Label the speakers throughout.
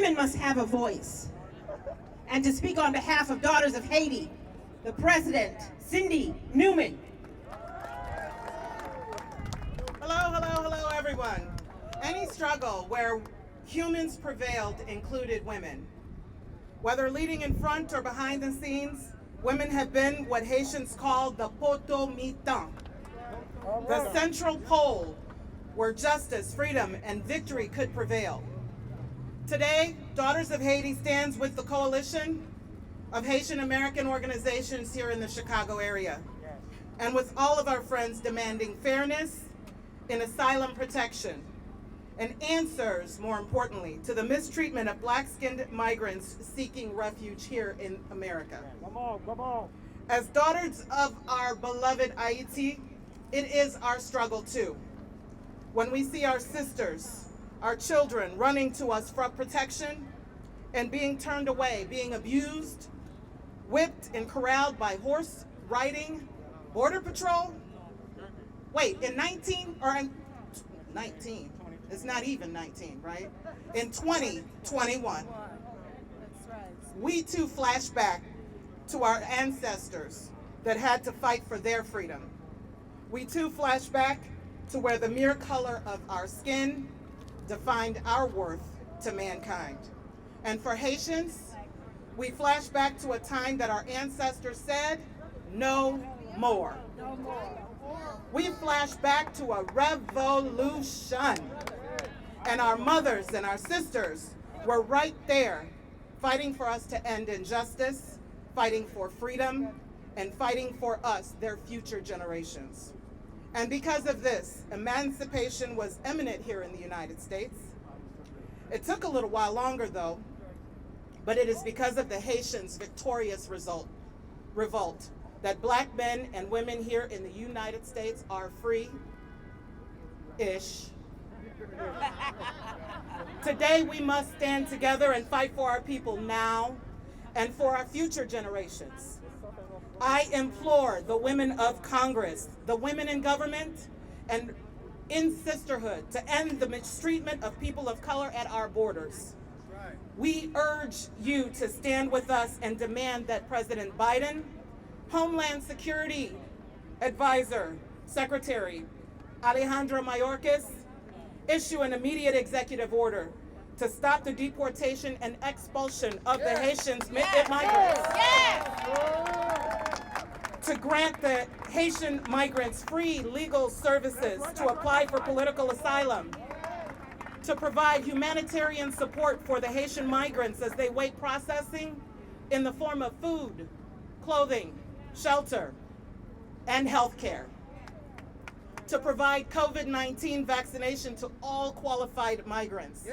Speaker 1: women must have a voice. And to speak on behalf of Daughters of Haiti, the president, Cyndee, Newman.
Speaker 2: Hello, everyone. Any struggle where humans prevailed included women. Whether leading in front or behind the scenes, women have been what Haitians call the poteau mitan, the central pole where justice, freedom, and victory could prevail. Today, Daughters of Haiti stands with the coalition of Haitian American organizations here in the Chicago area, and with all of our friends demanding fairness in asylum protection, and answers, more importantly, to the mistreatment of black-skinned migrants seeking refuge here in America.
Speaker 3: Come on.
Speaker 2: As daughters of our beloved Haiti, it is our struggle too. When we see our sisters, our children running to us for protection and being turned away, being abused, whipped and corralled by horse riding border patrol. Wait, in 19, it's not even 19, right? In 2021, we too flash back to our ancestors that had to fight for their freedom. We too flash back to where the mere color of our skin defined our worth to mankind. And for Haitians, we flash back to a time that our ancestors said, no more. We flash back to a revolution. And our mothers and our sisters were right there fighting for us to end injustice, fighting for freedom, and fighting for us, their future generations. And because of this, emancipation was imminent here in the United States. It took a little while longer though, but it is because of the Haitians' victorious revolt that black men and women here in the United States are free-ish. Today we must stand together and fight for our people now and for our future generations. I implore the women of Congress, the women in government, and in sisterhood to end the mistreatment of people of color at our borders. We urge you to stand with us and demand that President Biden, Homeland Security Advisor, Secretary Alejandro Mayorkas, issue an immediate executive order to stop the deportation and expulsion of the Haitians migrants. To grant the Haitian migrants free legal services to apply for political asylum. To provide humanitarian support for the Haitian migrants as they wait processing in the form of food, clothing, shelter, and health care. To provide COVID-19 vaccination to all qualified migrants.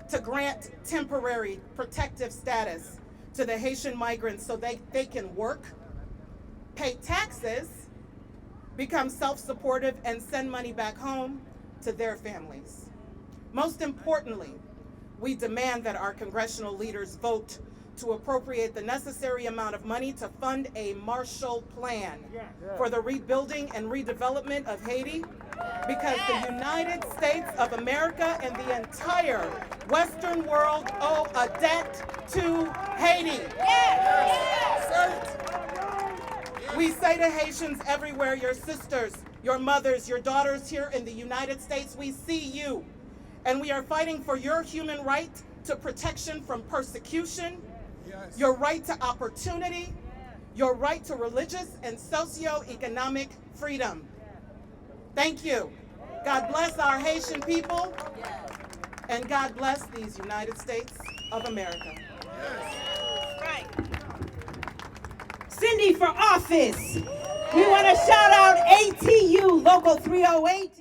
Speaker 2: To grant temporary protective status to the Haitian migrants so they can work, pay taxes, become self-supportive, and send money back home to their families. Most importantly, we demand that our congressional leaders vote to appropriate the necessary amount of money to fund a Marshall Plan for the rebuilding and redevelopment of Haiti, because the United States of America and the entire Western world owe a debt to Haiti. We say to Haitians everywhere, your sisters, your mothers, your daughters here in the United States, we see you. And we are fighting for your human right to protection from persecution, your right to opportunity, your right to religious and socio-economic freedom. Thank you. God bless our Haitian people, and God bless these United States of America.
Speaker 1: Cyndee for office. We want to shout out ATU Local 308.